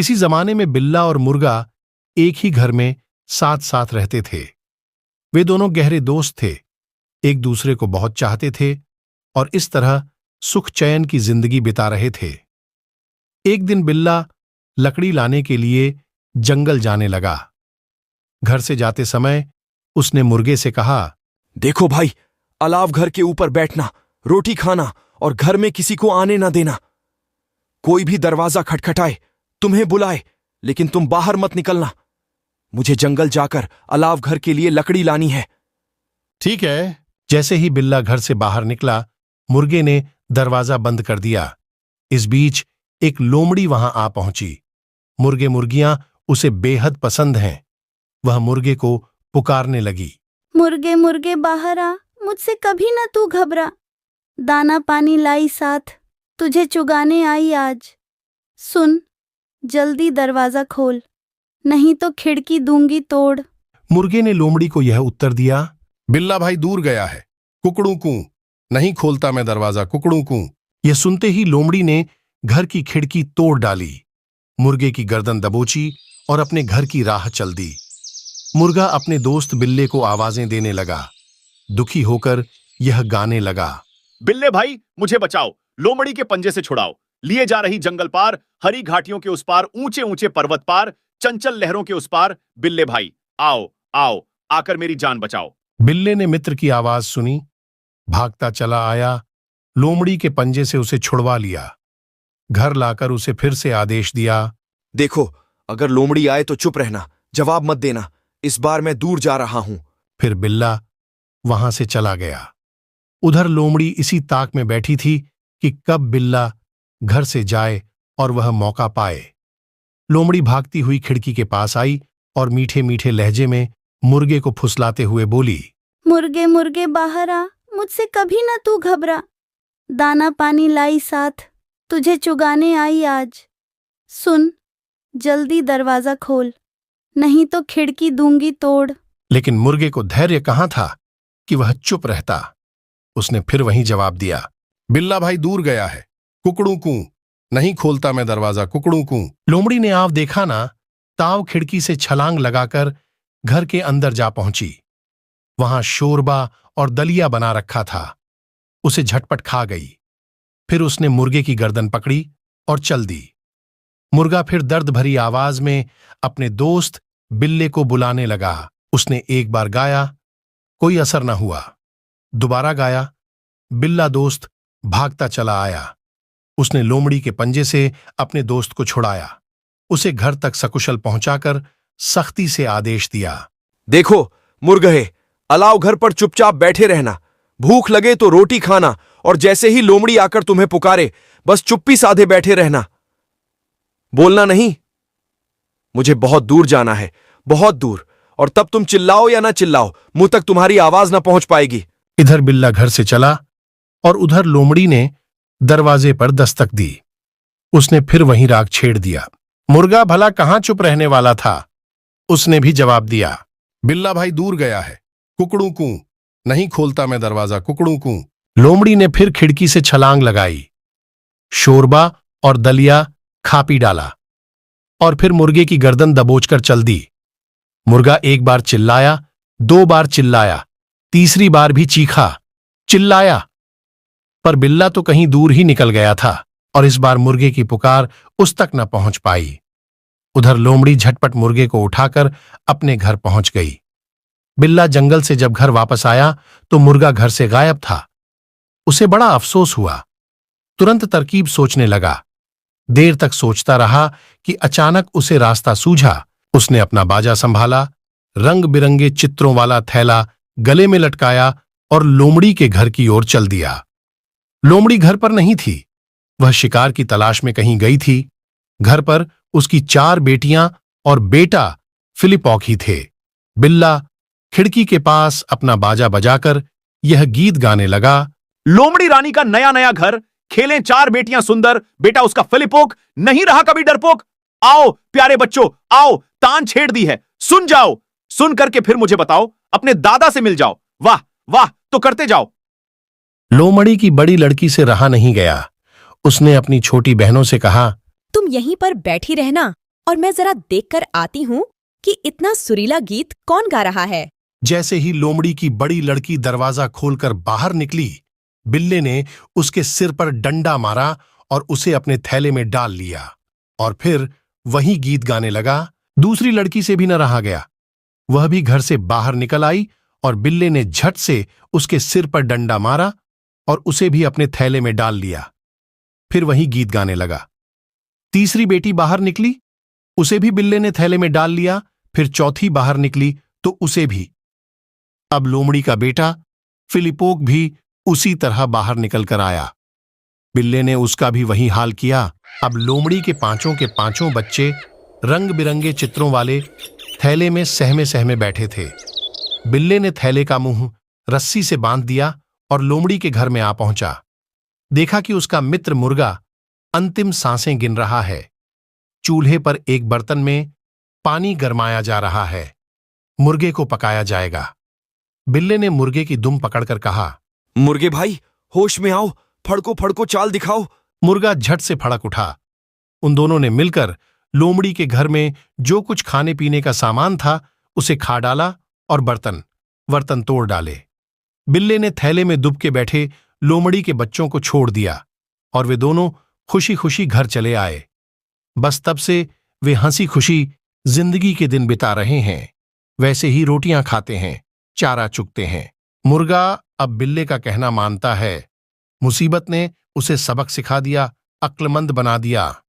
किसी जमाने में बिल्ला और मुर्गा एक ही घर में साथ साथ रहते थे। वे दोनों गहरे दोस्त थे, एक दूसरे को बहुत चाहते थे और इस तरह सुख चैन की जिंदगी बिता रहे थे। एक दिन बिल्ला लकड़ी लाने के लिए जंगल जाने लगा। घर से जाते समय उसने मुर्गे से कहा, देखो भाई, अलाव घर के ऊपर बैठना, रोटी खाना और घर में किसी को आने ना देना। कोई भी दरवाजा खटखटाए, तुम्हें बुलाए, लेकिन तुम बाहर मत निकलना। मुझे जंगल जाकर अलाव घर के लिए लकड़ी लानी है। ठीक है। जैसे ही बिल्ला घर से बाहर निकला, मुर्गे ने दरवाजा बंद कर दिया। इस बीच एक लोमड़ी वहां आ पहुंची। मुर्गे मुर्गियां उसे बेहद पसंद हैं। वह मुर्गे को पुकारने लगी, मुर्गे मुर्गे बाहर आ, मुझसे कभी ना तू घबरा। दाना पानी लाई साथ, तुझे चुगाने आई आज। सुन, जल्दी दरवाजा खोल, नहीं तो खिड़की दूंगी तोड़। मुर्गे ने लोमड़ी को यह उत्तर दिया, बिल्ला भाई दूर गया है, कुकड़ू कूं, नहीं खोलता मैं दरवाजा, कुकड़ू कूं। यह सुनते ही लोमड़ी ने घर की खिड़की तोड़ डाली। मुर्गे की गर्दन दबोची और अपने घर की राह चल दी। मुर्गा अपने दोस्त बिल्ले को आवाजें देने लगा। दुखी होकर यह गाने लगा, बिल्ले भाई मुझे बचाओ, लोमड़ी के पंजे से छुड़ाओ। लिए जा रही जंगल पार, हरी घाटियों के उस पार, ऊंचे ऊंचे पर्वत पार, चंचल लहरों के उस पार, बिल्ले भाई आओ आओ, आकर मेरी जान बचाओ। बिल्ले ने मित्र की आवाज सुनी, भागता चला आया, लोमड़ी के पंजे से उसे छुड़वा लिया। घर लाकर उसे फिर से आदेश दिया, देखो, अगर लोमड़ी आए तो चुप रहना, जवाब मत देना। इस बार मैं दूर जा रहा हूं। फिर बिल्ला वहां से चला गया। उधर लोमड़ी इसी ताक में बैठी थी कि कब बिल्ला घर से जाए और वह मौका पाए। लोमड़ी भागती हुई खिड़की के पास आई और मीठे मीठे लहजे में मुर्गे को फुसलाते हुए बोली, मुर्गे मुर्गे बाहर आ, मुझसे कभी ना तू घबरा। दाना पानी लाई साथ, तुझे चुगाने आई आज। सुन, जल्दी दरवाजा खोल, नहीं तो खिड़की दूंगी तोड़। लेकिन मुर्गे को धैर्य कहाँ था कि वह चुप रहता। उसने फिर वहीं जवाब दिया, बिल्ला भाई दूर गया है, कुकड़ू कूं, नहीं खोलता मैं दरवाजा, कुकड़ू कूं। लोमड़ी ने आव देखा ना, ताव खिड़की से छलांग लगाकर घर के अंदर जा पहुंची। वहां शोरबा और दलिया बना रखा था। उसे झटपट खा गई। फिर उसने मुर्गे की गर्दन पकड़ी और चल दी। मुर्गा फिर दर्द भरी आवाज में अपने दोस्त बिल्ले को बुलाने लगा। उसने एक बार गाया, कोई असर न हुआ। दोबारा गाया, बिल्ला दोस्त भागता चला आया। उसने लोमड़ी के पंजे से अपने दोस्त को छुड़ाया। उसे घर तक सकुशल पहुंचाकर सख्ती से आदेश दिया, देखो मुर्गहे, अलाव घर पर चुपचाप बैठे रहना। भूख लगे तो रोटी खाना और जैसे ही लोमड़ी आकर तुम्हें पुकारे, बस चुप्पी साधे बैठे रहना, बोलना नहीं। मुझे बहुत दूर जाना है, बहुत दूर, और तब तुम चिल्लाओ या ना चिल्लाओ, मुंह तक तुम्हारी आवाज ना पहुंच पाएगी। इधर बिल्ला घर से चला और उधर लोमड़ी ने दरवाजे पर दस्तक दी। उसने फिर वहीं राग छेड़ दिया। मुर्गा भला कहां चुप रहने वाला था। उसने भी जवाब दिया, बिल्ला भाई दूर गया है, कुकड़ू कूं, नहीं खोलता मैं दरवाजा, कुकड़ू कूं। लोमड़ी ने फिर खिड़की से छलांग लगाई, शोरबा और दलिया खा पी डाला और फिर मुर्गे की गर्दन दबोचकर चल दी। मुर्गा एक बार चिल्लाया, दो बार चिल्लाया, तीसरी बार भी चीखा, चिल्लाया, पर बिल्ला तो कहीं दूर ही निकल गया था और इस बार मुर्गे की पुकार उस तक न पहुंच पाई। उधर लोमड़ी झटपट मुर्गे को उठाकर अपने घर पहुंच गई। बिल्ला जंगल से जब घर वापस आया तो मुर्गा घर से गायब था। उसे बड़ा अफसोस हुआ। तुरंत तरकीब सोचने लगा। देर तक सोचता रहा कि अचानक उसे रास्ता सूझा। उसने अपना बाजा संभाला, रंग बिरंगे चित्रों वाला थैला गले में लटकाया और लोमड़ी के घर की ओर चल दिया। लोमड़ी घर पर नहीं थी। वह शिकार की तलाश में कहीं गई थी। घर पर उसकी 4 बेटियां और बेटा फिलिपॉक ही थे। बिल्ला खिड़की के पास अपना बाजा बजाकर यह गीत गाने लगा, लोमड़ी रानी का नया नया घर, खेलें 4 बेटियां सुंदर, बेटा उसका फिलिपोक, नहीं रहा कभी डरपोक। आओ प्यारे बच्चों आओ, तान छेड़ दी है, सुन जाओ, सुन करके फिर मुझे बताओ, अपने दादा से मिल जाओ, वाह वाह तो करते जाओ। लोमड़ी की बड़ी लड़की से रहा नहीं गया। उसने अपनी छोटी बहनों से कहा, तुम यहीं पर बैठी रहना, और मैं जरा देखकर आती हूँ कि इतना सुरीला गीत कौन गा रहा है। जैसे ही लोमड़ी की बड़ी लड़की दरवाजा खोलकर बाहर निकली, बिल्ले ने उसके सिर पर डंडा मारा और उसे अपने थैले में डाल लिया और फिर वही गीत गाने लगा। दूसरी लड़की से भी न रहा गया। वह भी घर से बाहर निकल आई और बिल्ले ने झट से उसके सिर पर डंडा मारा और उसे भी अपने थैले में डाल लिया। फिर वही गीत गाने लगा। तीसरी बेटी बाहर निकली, उसे भी बिल्ले ने थैले में डाल लिया। फिर चौथी बाहर निकली तो उसे भी। अब लोमड़ी का बेटा फिलिपोक भी उसी तरह बाहर निकल कर आया। बिल्ले ने उसका भी वही हाल किया। अब लोमड़ी के पांचों बच्चे रंग बिरंगे चित्रों वाले थैले में सहमे सहमे बैठे थे। बिल्ले ने थैले का मुंह रस्सी से बांध दिया और लोमड़ी के घर में आ पहुंचा। देखा कि उसका मित्र मुर्गा अंतिम सांसें गिन रहा है। चूल्हे पर एक बर्तन में पानी गरमाया जा रहा है। मुर्गे को पकाया जाएगा। बिल्ले ने मुर्गे की दुम पकड़कर कहा, मुर्गे भाई, होश में आओ, फड़को फड़को चाल दिखाओ। मुर्गा झट से फड़क उठा। उन दोनों ने मिलकर लोमड़ी के घर में जो कुछ खाने पीने का सामान था उसे खा डाला और बर्तन तोड़ डाले। बिल्ले ने थैले में दुबके बैठे लोमड़ी के बच्चों को छोड़ दिया और वे दोनों खुशी खुशी घर चले आए। बस तब से वे हंसी खुशी जिंदगी के दिन बिता रहे हैं। वैसे ही रोटियां खाते हैं, चारा चुगते हैं। मुर्गा अब बिल्ले का कहना मानता है। मुसीबत ने उसे सबक सिखा दिया, अक्लमंद बना दिया।